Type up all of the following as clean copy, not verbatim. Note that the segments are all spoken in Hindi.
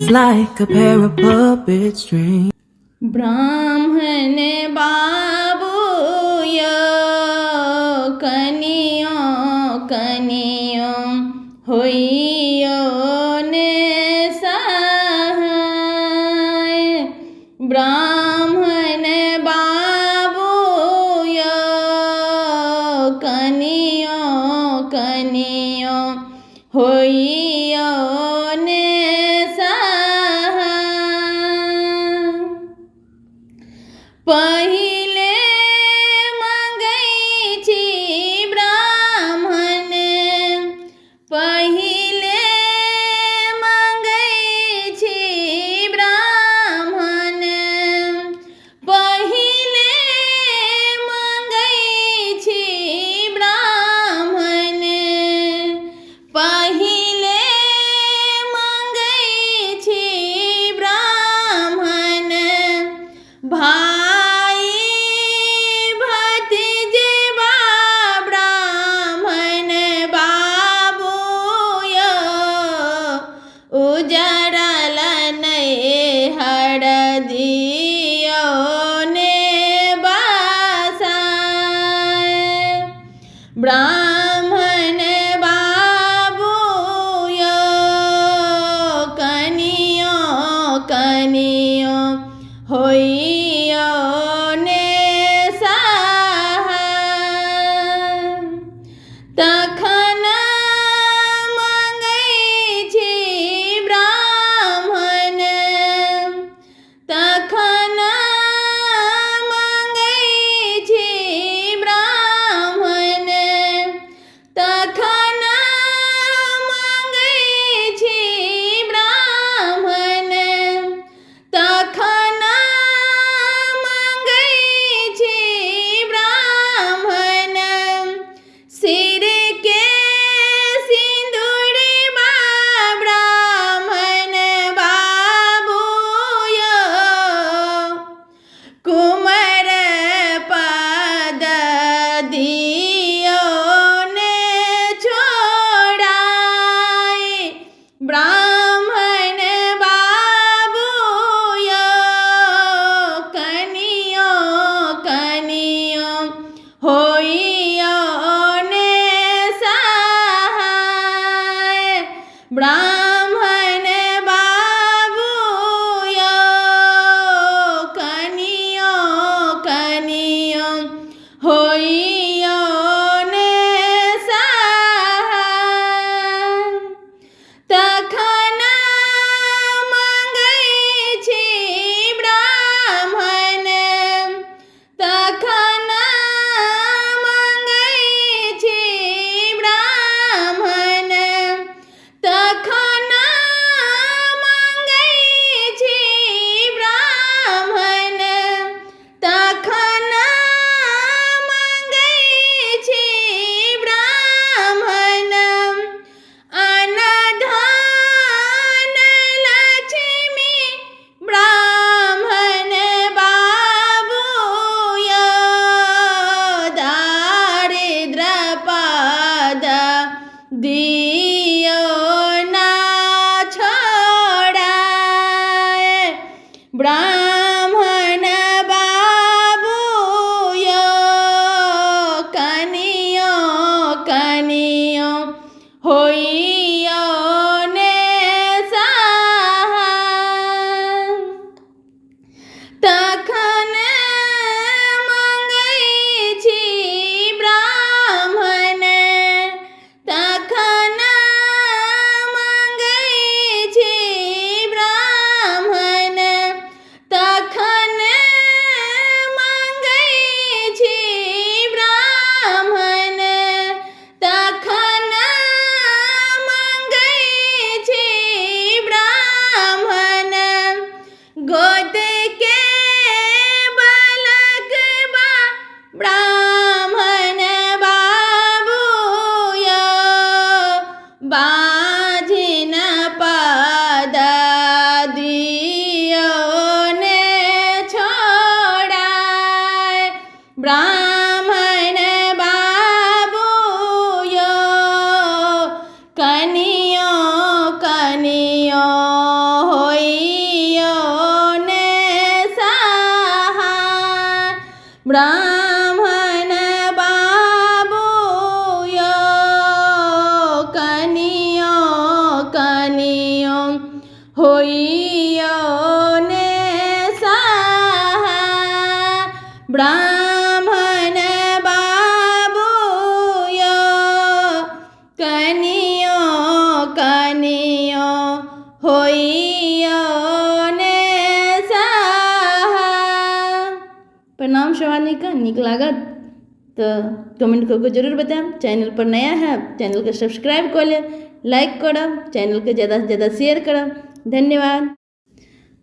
like a pair of puppet strings. ब्राह्मण बाबूय कनियो कनियो होइयो ने सहाय। ब्राह्मण बाबूय कनियो कनियो होइयो ने पहिले मंगै छी ब्राह्मण पहिले मंगै छी ब्राह्मण पहिले मंगै छी ब्राह्मण पहिले मंगै छी ब्राह्मण उजड़ल नैहर दियो ने बसाए। ब्राह्मण बाबूय कनियो कनियो होइयो ने सहाय। तखन तखन मंगै छी ब्राह्मण तखन मंगै छी ब्राह्मण तखन मंगै छी ब्राह्मण सिर के सिंदूर ब्राह्मण बाबूय कुमर पद दियो ने छोड़ाए। ब्राह्मण बाबूय कनियो कनियो होइयो ने सहाय। ब्राह्मण बाबूय कनियो कनियो होइयो ने सहाय। तखन मंगै छी ब्राह्मण तखन मंगै छी ब्राह्मण तखन मंगै छी ब्राह्मण तखन मंगै छी ब्राह्मण अनधन लक्ष्मी ब्राह्मण बाबूय दारिद्र पद दियो ना छोड़ाए। ब्राह्मण बाबूय कनियो कनियो होइयो ने सहाय। तखन मंगै छी ब्राह्मण तखन मंगै छी ब्राह्मण ब्राह्मण बाबूयो कनियो कनियो होइयो ने सहा ब्राह्मण बाबूयो कनियो कनियो होइयो ने सहा। प्रणाम शिवानिका, निक लागत तो कमेंट करके जरूर बताएं। चैनल पर नया है चैनल को सब्सक्राइब कर ले, लाइक करो, चैनल को ज़्यादा से ज़्यादा शेयर करो। धन्यवाद।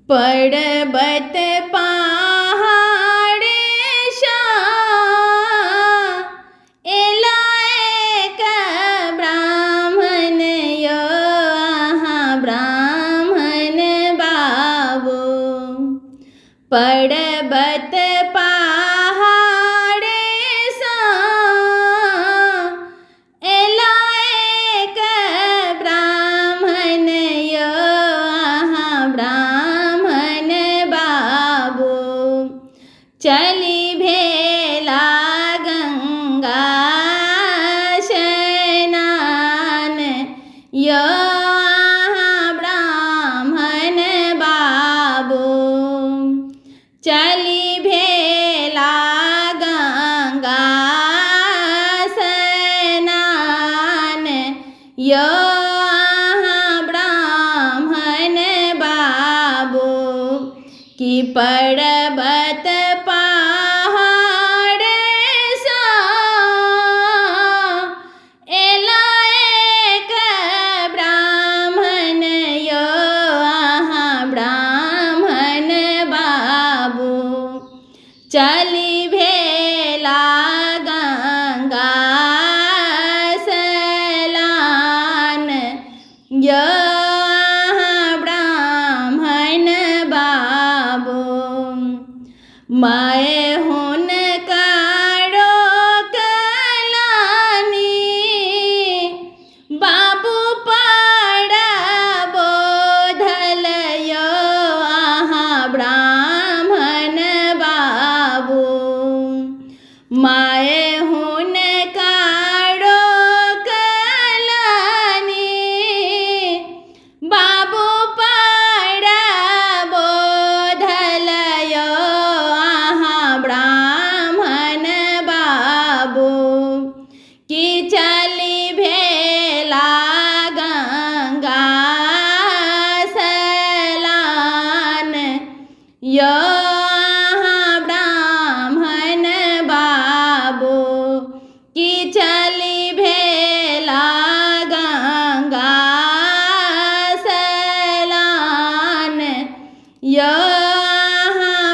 पर्वत पहाड़ एला एक ब्राह्मण यो ब्राह्मण बाबू पर्वत पहाड़ एला एक ब्राह्मण यो ब्राह्मण बाबू चली भेला गंगा स्नान यो ब्राह्मण बाबू चली भेला गंगा स्नान यो ब्राह्मण बाबू की पर्वत पहाड़ एला एक ब्राह्मण यो ब्राह्मण बाबू चली भेला गंगा स्नान यो ब्राह्मण बाबू माए हुन कारो कलानी बाबू पाड़ा बोधल यो ब्राह्मण बाबू माए हुन कारो कलानी बाबू पाड़ा बोधल यो ब्राह्मण बाबू की चली भेला गंगा स्नान यो ब्राह्मण बाबू की चली भेला गंगा स्नान यो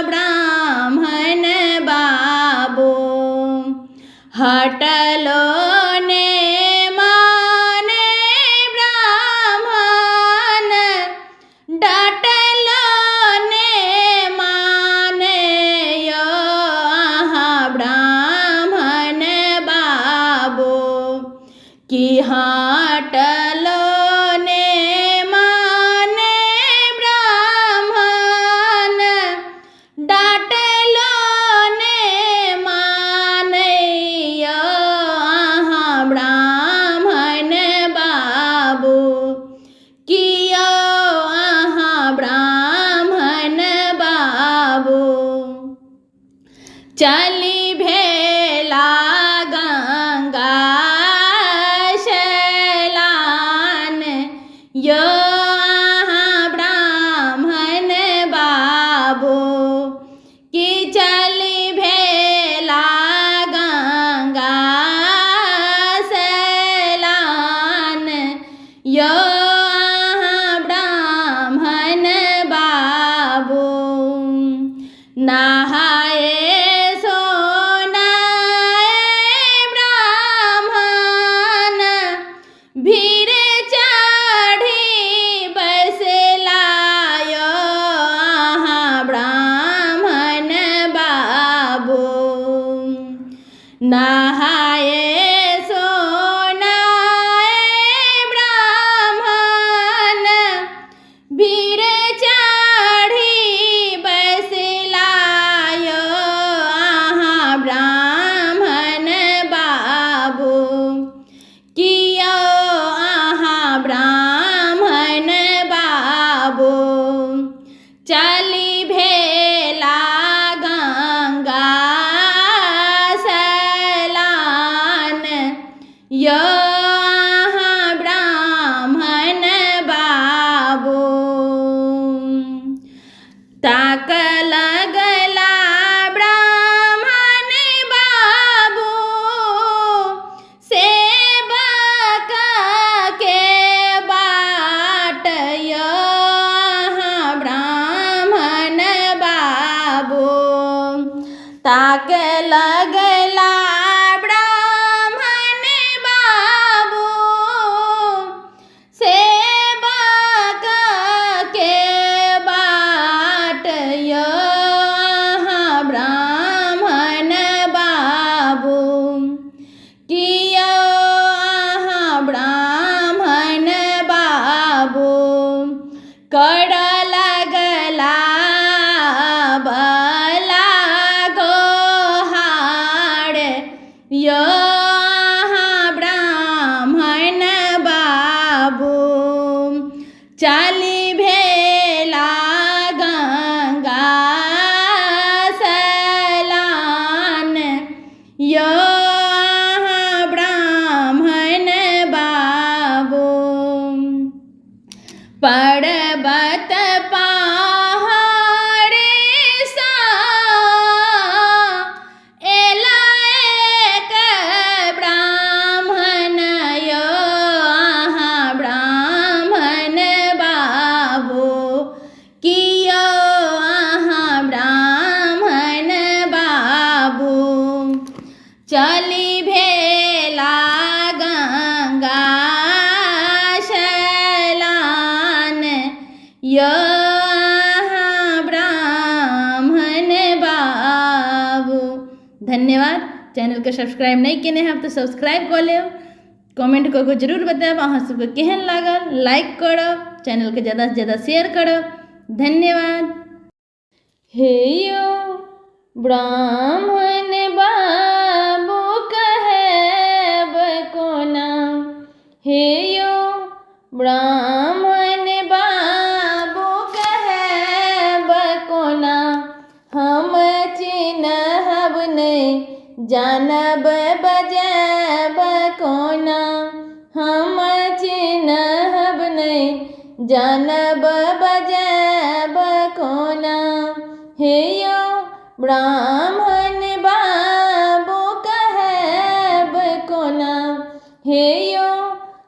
ब्राह्मण बाबू हटलो ने माने ब्राह्मण डाटलो ने माने यो ब्राह्मण बाबू की हटलो ने माने ब्राह्मण डाटलो ने माने यो ब्राह्मण बाबू कियो ब्राह्मण बाबू चली भेला गंगा स्नान यो ब्राह्मण बाबू की चली भेला गंगा स्नान यो ब्राह्मण बाबू नहाए ब्राह्मण भीर चढ़ी बसलायो ब्राह्मण बाबू नहाए ब्राह्मण भीर चढ़ी बसला चाली भेला गंगा सलान यो अहाँ ब्राह्मण बाबू ताक लगला ब्राह्मण बाबू सेवक के बाट यो अहाँ ब्राह्मण बाबू ताक लगला ब्राह्मण बाबू सेवक के बाट यो अहाँ ब्राह्मण बाबू कियो अहाँ ब्राह्मण बाबू कर लगला बला गोहार यो अहाँ ब्राह्मण बाबू चाली भेला गंगा सलान यो अहाँ ब्राह्मण बाबू पर्वत पहाड़ सा एला एक ब्राह्मण यो अहाँ ब्राह्मण बाबू कियो अहाँ ब्राह्मण बाबू चली भेला गंगा सलान यो अहाँ ब्राह्मण बाबू। धन्यवाद। चैनल के सब्सक्राइब नहीं किए हैं तो सब्सक्राइब कर ले, कमेंट करके जरूर बताएब अहाँ सबके केहन लागल, लाइक करब, चैनल के ज़्यादा से ज़्यादा शेयर करब। धन्यवाद। हे यो ब्राह्मण बाबू कहब कोना, हे यो ब्राह्मण बाबू कहब कोना, हम चिन्हब नहीं जानब बजाब कोना, हम चिन्हब नहीं जानब बजाब कोना, हे यो ब्राह्मण बाबू कहब कोना, हे यो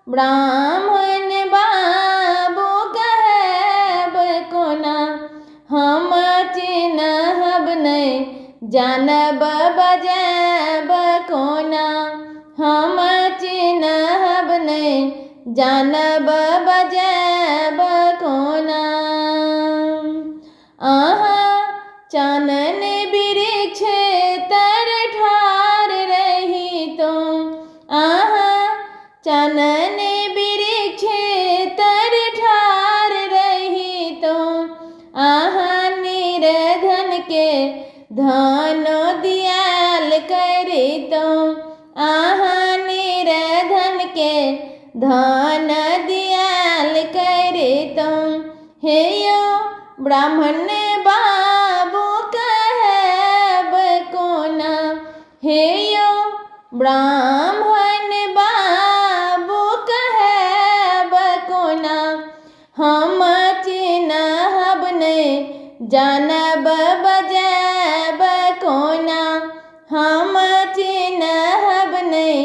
ब्राह्मण बाबू कहब कोना, हम चिन्हब नहीं जानब बजाब कोना, हम चिन्हब नहीं जानब बजाब कोना। अहाँ चानन वृक्ष तर ठार रही तो, अहाँ चानन वृक्ष तर ठार रही तो, अहाँ निर्धन के धन दियाल करी तो, अहाँ निर्धन के धन दियाल करी तो, हे यो ब्राह्मण बाबू कहब कोना, हे यो ब्राह्मण बाबू कहब कोना, हम चिन्हब नहीं जानब बजाब कोना, हम चिन्हब नहीं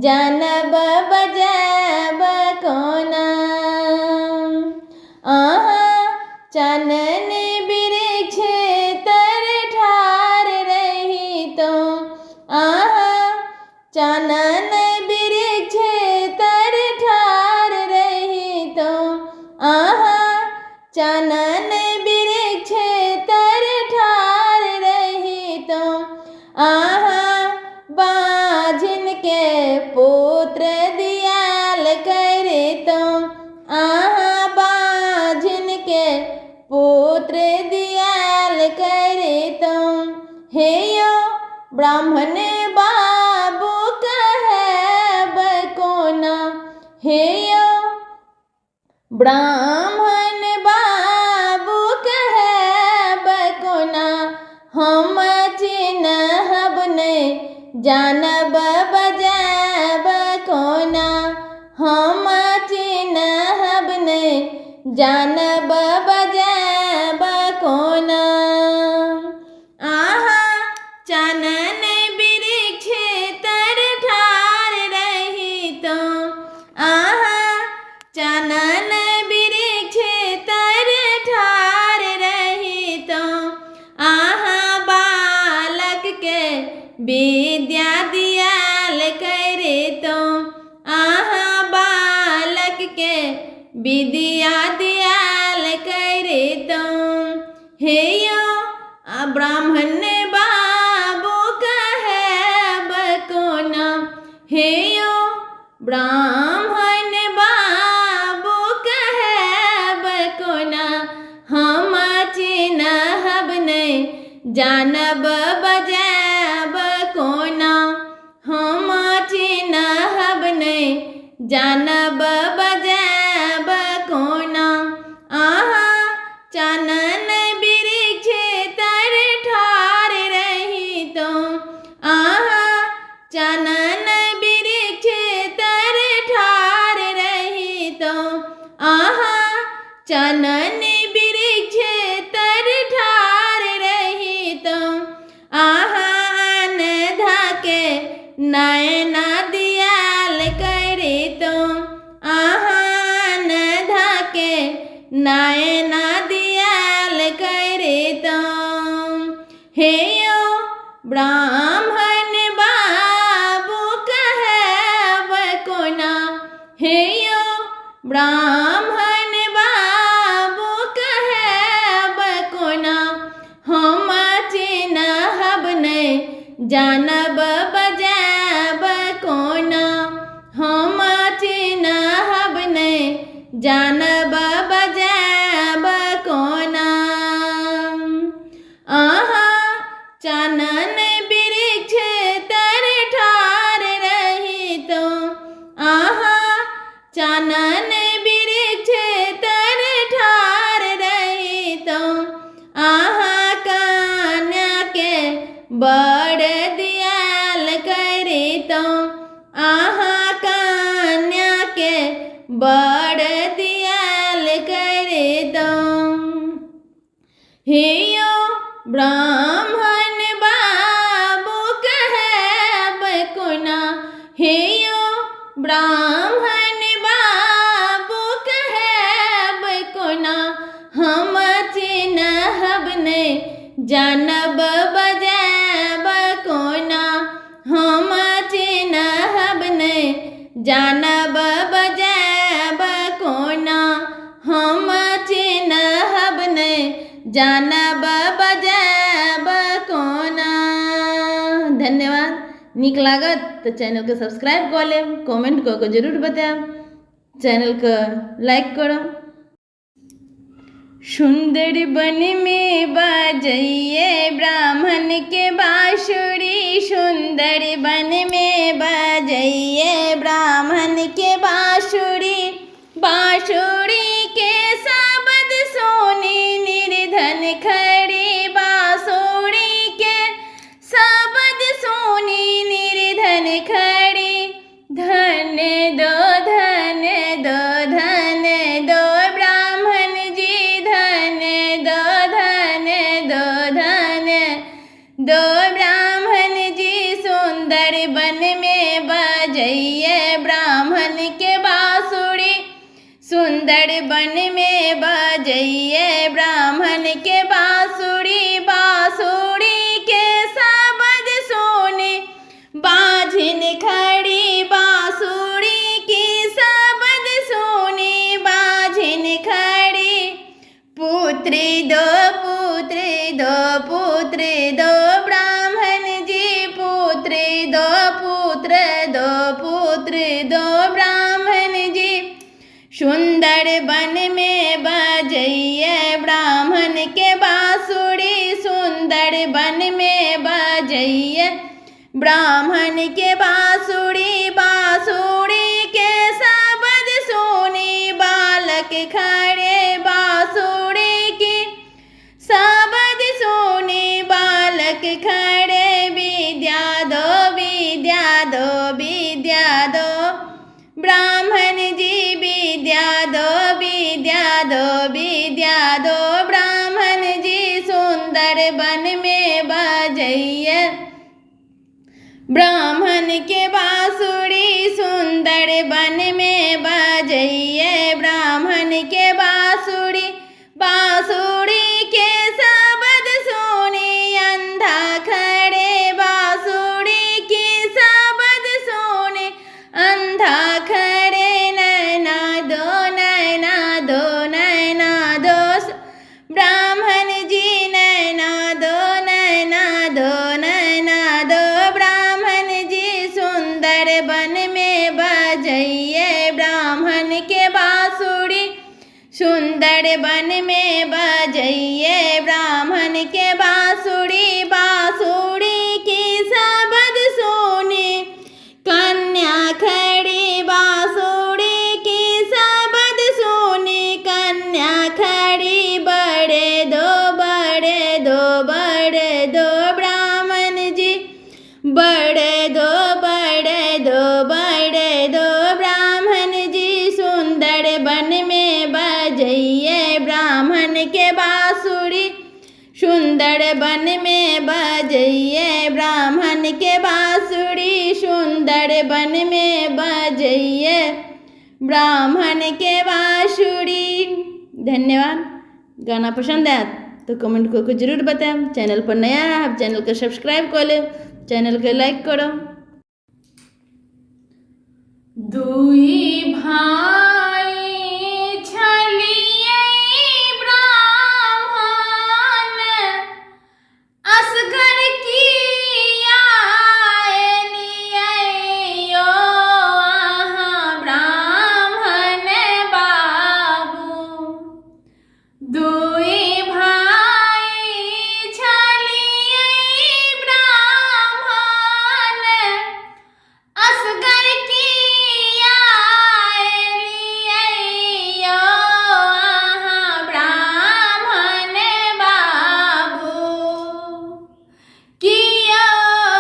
जानब बजाब कोना। अहाँ चानन वृक्ष तर ठार रही तो, अहाँ चानन वृक्ष तर ठार रही तो, अहाँ चानन वृक्ष तर ठार रही तो, अहाँ बाझिन के पुत्र दियाल करे तो, अहाँ बाझिन के पुत्र दियाल करे तो, हे यो ब्राह्मण बाबू कहब कोना, हे यो ब्राह्मण बाबू कहब जानब बजाब कोना हम चिन्हब नहीं जानब बजाब कोना। आहा चानन वृक्ष तर ठार रही तो आहा चानन वृक्ष तर ठार रही तो आहा बालक के विद्या दियाल करे तो आहा बालक के विद्या दियाल करे तो। हे यो ब्राह्मण बाबू कहब कोना हे यो ब्राह्मण बाबू कहब कोना हम चिन्हब नहीं जानब बजाब कोना हम चिन्हब नहीं जानब बजाब कोना। आहा चानन वृक्ष तर ठार रही तो आहा चानन वृक्ष तर ठार रही तो आहा चानन वृक्ष तर ठार रही तो आहा अनधा के नयना दियाल करे तो आहा अनधा के नयना दियाल करे तो। हे यो ब्राह्मण बाबू कहब कोना हे यो ब्राह्मण बाबू कहब कोना हम चिन्हब नहीं जानब बजाब कोना हम चिन्हब नहीं जानब बजाब कोना। आहा चानन वृक्ष तर ठार रही तो आहा चानन वृक्ष तर ठार रही तो आहा कन्या के बड़ दियाल करे तो आहा कन्या के बड़ दियाल करे तो। हे यो ब्राह्मण बाबू कहब कोना हे यो ब्राह्मण बाबू कहब कोना हम चिन्हब नहीं जानब बजाब कोना हम चिन्हब नहीं जानब बजाब कोना हम चिन्हब नहीं जानब बजाब कोना। धन्यवाद। नीक लागत तो चैनल को सब्सक्राइब कर ले कमेंट को जरूर बताएं चैनल को लाइक करो। सुंदर बन में बजइए ब्राह्मण के बांसुरी सुंदर बन में बजइए ब्राह्मण के बांसुरी बांसुरी के शब्द सोनी निर्धन खड़ी बांसुरी के शब्द सोनी निर्धन खड़ी धन दो धन दो धन दो ब्राह्मण जी धन दो धन दो धन दो ब्राह्मण जी सुंदर बन में बजइए ब्राह्मण के बांसुरी सुंदर बन में बजइए ब्राह्मण के बांसुरी बांसुरी के शब्द सोने बाझिन खड़ी बांसुरी की शब्द सोने बाझिन खड़ी पुत्री दो पुत्री दो पुत्री दो ब्राह्मण जी पुत्री दो पुत्र दो पुत्र दो ब्राह्मण जी सुंदर बन में बजइए ब्राह्मण के बांसुरी सुंदर बन में बजइए ब्राह्मण के बांसुरी बांसुरी के शब्द सोनी बालक खड़े बांसुरी की शब्द सोनी बालक खड़े विद्या दो बन में बजैया। ब्राह्मण के बांसुरी सुंदर बन में बजैया। ब्राह्मण के बांसुरी बांसुरी के शब्द सुनी अंधा खड़े। बांसुरी के शब्द सुनी अंधा खड़े। नैना दो नैना दो नैना दो ब्राह्मण जी नैना दो नैना दो नैना दो। ब्राह्मण जी सुंदर बन में बजैया। ब्राह्मण के बांसुरी सुंदर बन में बजैया। ब्राह्मण के बांसुरी बांसुरी की शब्द सुनी कन्या खड़ी। बांसुरी की शब्द सुनी कन्या खड़ी। बड़े दो बड़े दो बड़े दो ब्राह्मण जी बड़े दो बड़े दो बड़े दो। ब्राह्मण जी सुंदर बन में बजैया। ब्राह्मण के बांसुरी सुंदर बन में बजैया। ब्राह्मण के बांसुरी सुंदर बन में बजैया। ब्राह्मण के बांसुरी। धन्यवाद। गाना पसंद आया तो कमेंट करके जरूर बताएं। चैनल पर नया है आप चैनल को सब्सक्राइब कर ले, चैनल को लाइक करो। दुई भाई छलिए ब्राह्मण असगर किया लियो आहाँ ब्राह्मण बाबू। दुई भाई छलिए ब्राह्मण असगर किया लियो आहाँ ब्राह्मण बाबू। कियो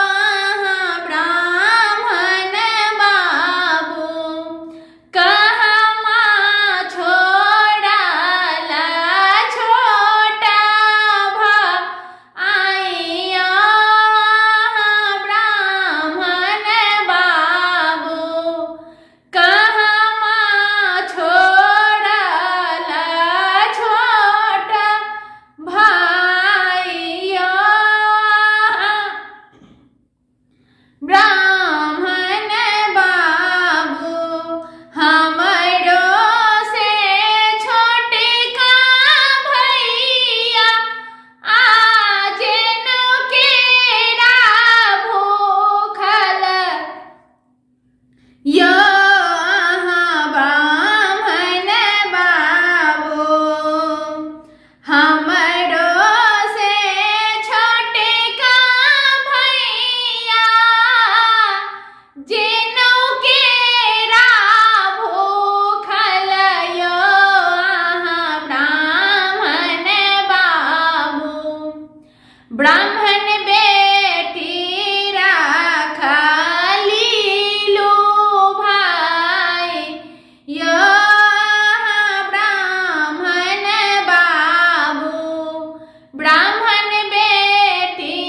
आहाँ ब्राह्मण बाबू। कहमा छोड़ला छोटा भाइयो आहाँ ब्राह्मण बाबू। कहमा छोड़ला छोटा भाइयो ब्राह्मण बाबू। हमरो से छोटे का भैया आज नो केरा भूखल यो आहाँ ब्राह्मण बाबू। हमरो से छोटे का भैया जेनो केरा भूखल यो आहाँ ब्राह्मण बाबू। ब्राह्मण बेटी राखली लो भाई यो आहाँ ब्राह्मण बाबू। ब्राह्मण बेटी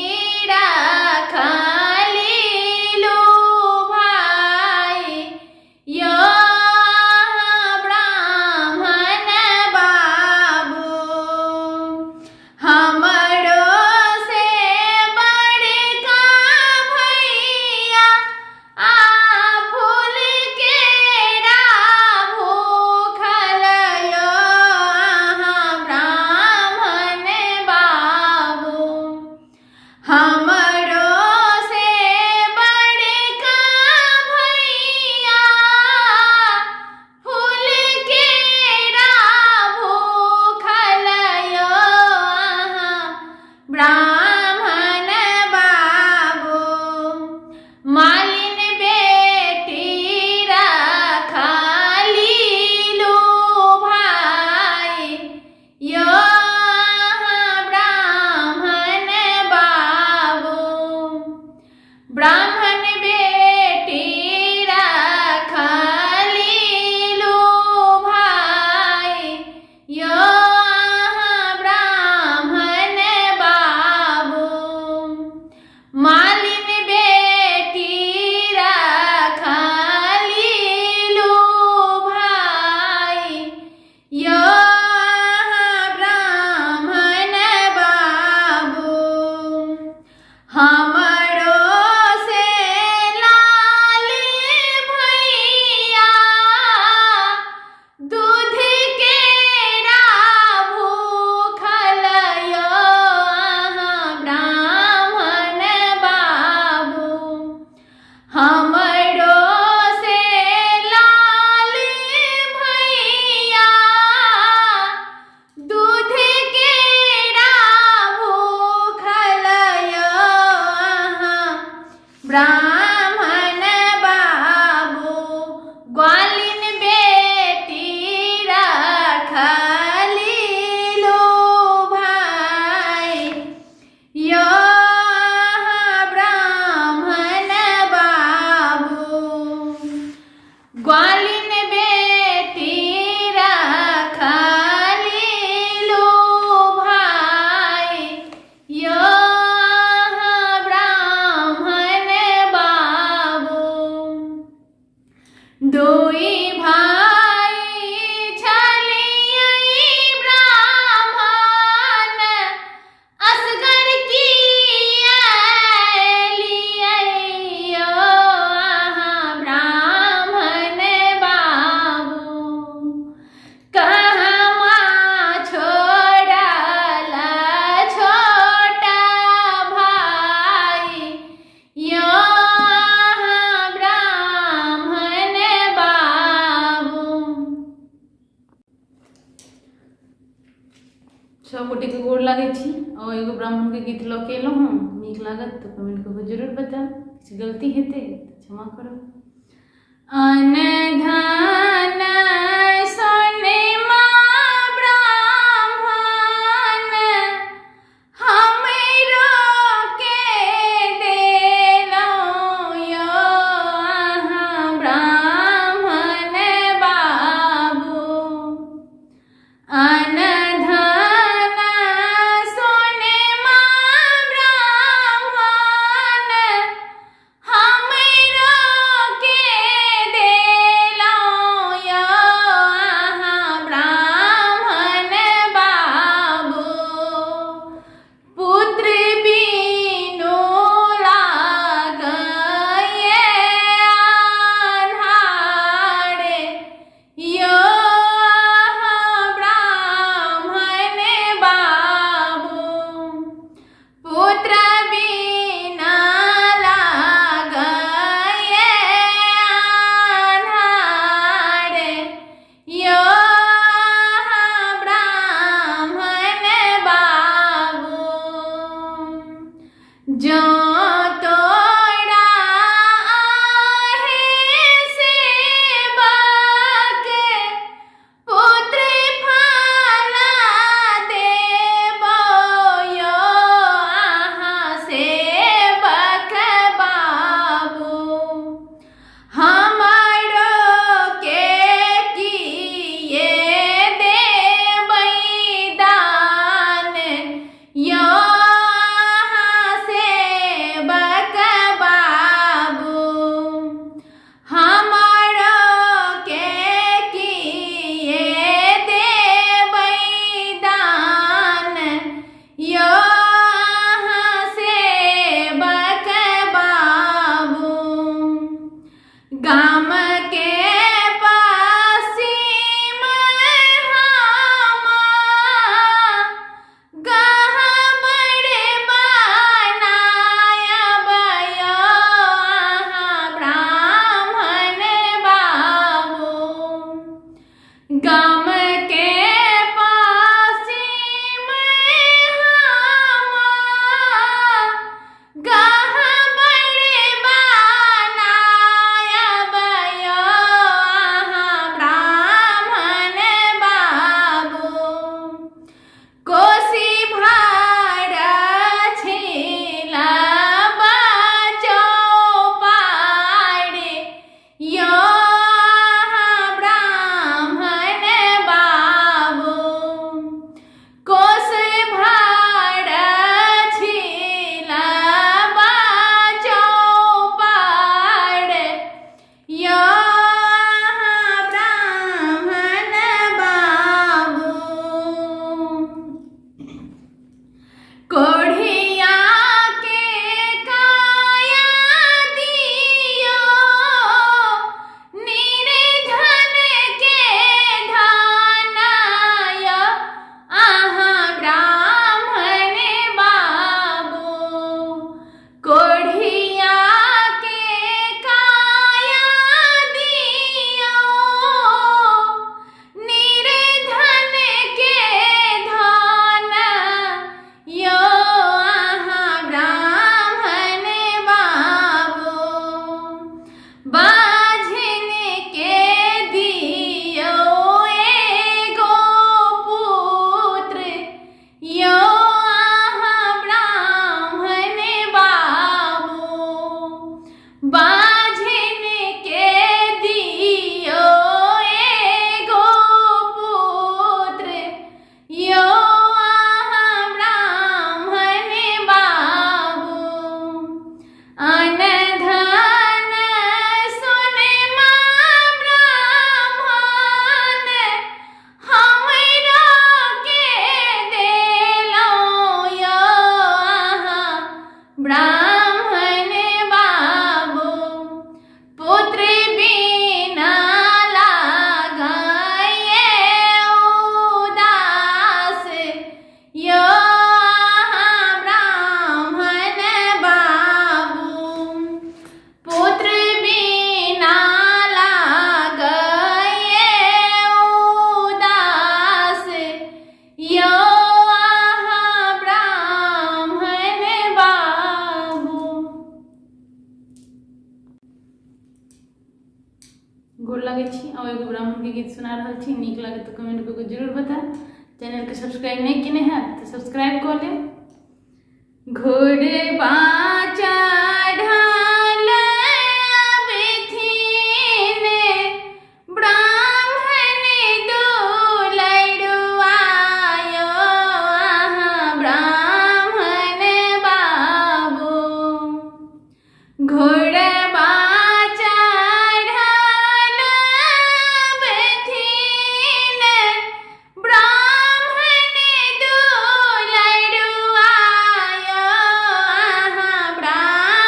राखली लो भाई यो आहाँ ब्राह्मण बाबू। हमरो से कोटि के गोड़ लागे छी और एगो ब्राह्मण के गीत लऽ के एलहुँ हँ। नीक लागत तो कमेंट कऽ के जरूर बताएब, किछु गलती हेतै तऽ क्षमा करब। अन धन सोनमा ब्राह्मण हमरो के देलहुँ यौ अहाँ ब्राह्मण बाबू। अन धन सोनमा ब्राह्मण हमरो के देलहुँ यौ अहाँ ब्राह्मण बाबू। पुत्र बिनु लागय अन्हार यौ अहाँ ब्राह्मण बाबू। पुत्र बिना लागय अन्हार यौ अहाँ ब्राह्मण बाबू। जँ तोरा आहे सेवक पुत्र फल देबो यौ अहाँ सेवक बाबू। हमरो के किए देबै दान यौ अहाँ सेवक बाबू। हमरो के किए देबै दान यौ अहाँ सेवक बाबू। गाम के पश्चिम हम गहबर बनायब यौ अहाँ ब्राह्मण बाबू। गाम के पश्चिम हम गहबर बनायब यौ अहाँ ब्राह्मण बाबू। कोसी भार छिलब चौपार यौ अहाँ ब्राह्मण बाबू। कोस भार छिलब चौपार यौ अहाँ ब्राह्मण बाबू। कोढ़िया के काया दियो निर्धन के धन यौ अहाँ ब्राह्मण बाबू। कोढ़िया के काया दियो निर्धन के धन यौ अहाँ ब्राह्मण बाबू। बाझिन के दियो एगो पुत्र यौ अहाँ ब्राह्मण बाबू। बाझिन के दियो एगो पुत्र यौ अहाँ ब्राह्मण बाबू। अन धन सोनमा ब्राह्मण हमरो के देलहुँ यौ अहाँ ब्राह्मण बाबू। पुत्र बिना लागय उदास यौ अहाँ ब्राह्मण बाबू। पुत्र बिना लागय उदास यौ गीत सुना रहा छी, नीक लगे तो कमेंट करके जरूर बता। चैनल के सब्सक्राइब नहीं किए हैं तो सब्सक्राइब कर ले। घोड़े बाचा ढाल अबथिन ब्राह्मण दुलड़ुआयो ब्राह्मण बाबू। घोड़े बाचा ढाल अबथिन ब्राह्मण दुलड़ुआयो ब्राह्मण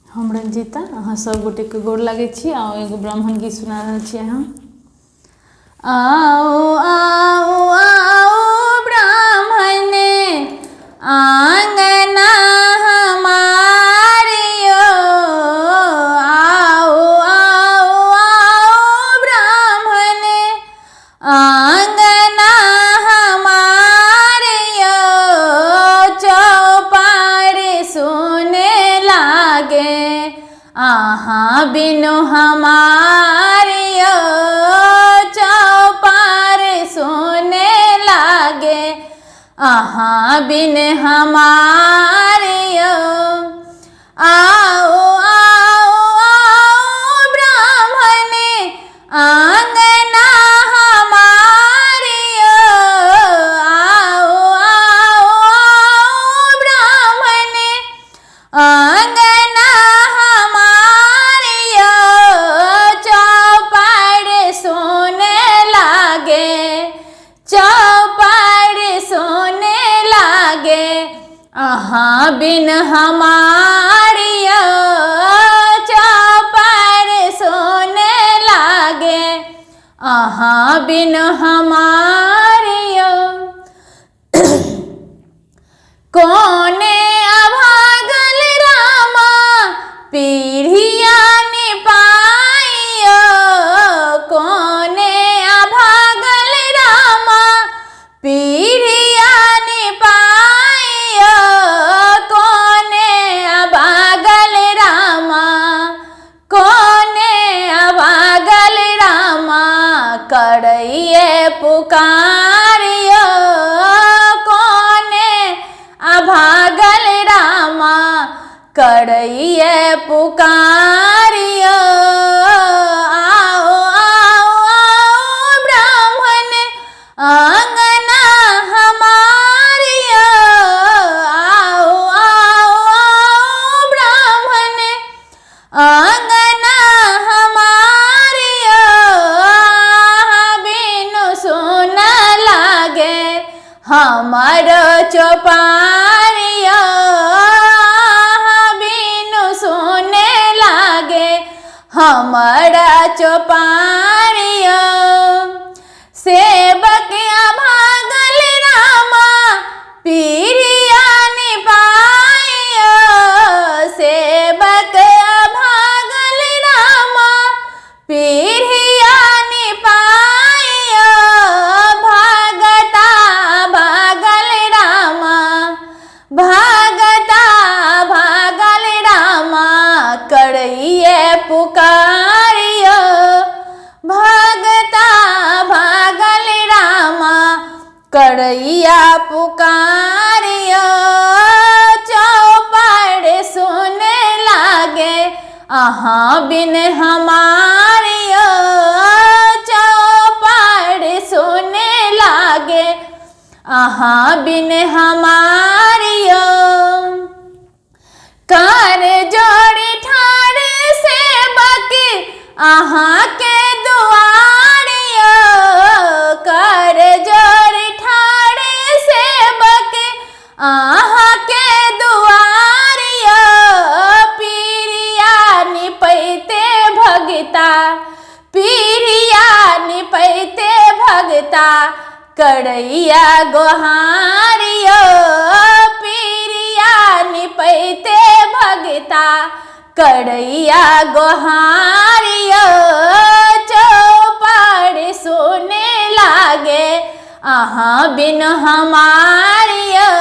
हम रंजीता अहाँ सब गोटे के गोर लागै छी आ एगो ब्राह्मण गीत सुना रहल छी हम। आओ आओ आओ ब्राह्मण आंगना हमारियो, आओ आओ आओ ब्राह्मण आंगना हमारियो, चौपार सुने लागे आहाँ बिनु हमारियो, चौपार सुने लागे आहाँ बिन हमारियो। आओ आओ आओ ब्राह्मण आंगना हमारियो, आओ आओ आओ ब्राह्मण आंगना हमारियो, चौपार सोने लागे, चौपार सोने लागे आहाँ बिन हमारियो, चौपार सोने लागे आहाँ बिन हमारियो। कोने अभागल रामा पीढ़िया निपाइयो, कोने अभागल रामा पीढ़िया निपाइयो, कोने अभागल रामा, कोने अभागल रामा करइए पुकारियो, कोने अभागल रामा करइए पुकारियो। आओ आओ आओ ब्राह्मण आंगना हमारियो, आओ आओ आओ ब्राह्मण आंगना हमारियो, बिनु सोना लागे हमारो चौपारियो, बिनु सोने लागे हमारा चौपारियो। सेवक अभागल रामा पीढ़िया निपाइयो, सेवक अभागल रामा पीढ़िया निपाइयो, भागता भागल रामा, भागता भागल रामा करइए पुकारियो, भागता भागल रामा करइया पुकारियो, चौपार सुने लागे आहाँ बिन हमारियो, चौपार सुने लागे आहाँ बिन हमारियो। कर जोड़ी ठाड़ सेवक आहाँ के दुआरियो, कर जोड़ी ठाड़ सेवक आहाँ के दुआरियो, पीरिया निपैते भगता, पीरिया निपैते भगता करइया गोहारियो, पीरिया निपैते भगता करइया गोहारियो, चौपार सोने लागे आहाँ बिन हमारियो,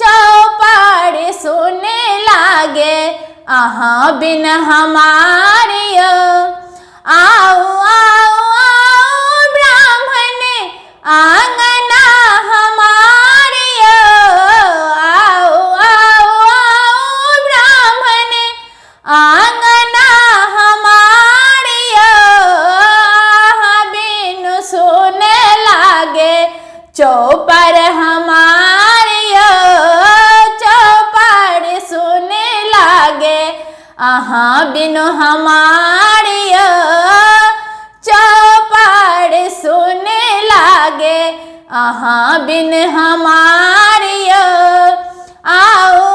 चौपार सोने लागे आहाँ बिन हमारियो। आओ आओ आओ ब्राह्मण आंगना हमारियो, आओ आओ आओ ब्राह्मण आंगना हमारियो, बिनु सोने लागे चौपार हमारियो, चौपार सोने लागे आहाँ बिनु हमारियो, चौपार सोने लागे आहाँ बिन हमारियो। आओ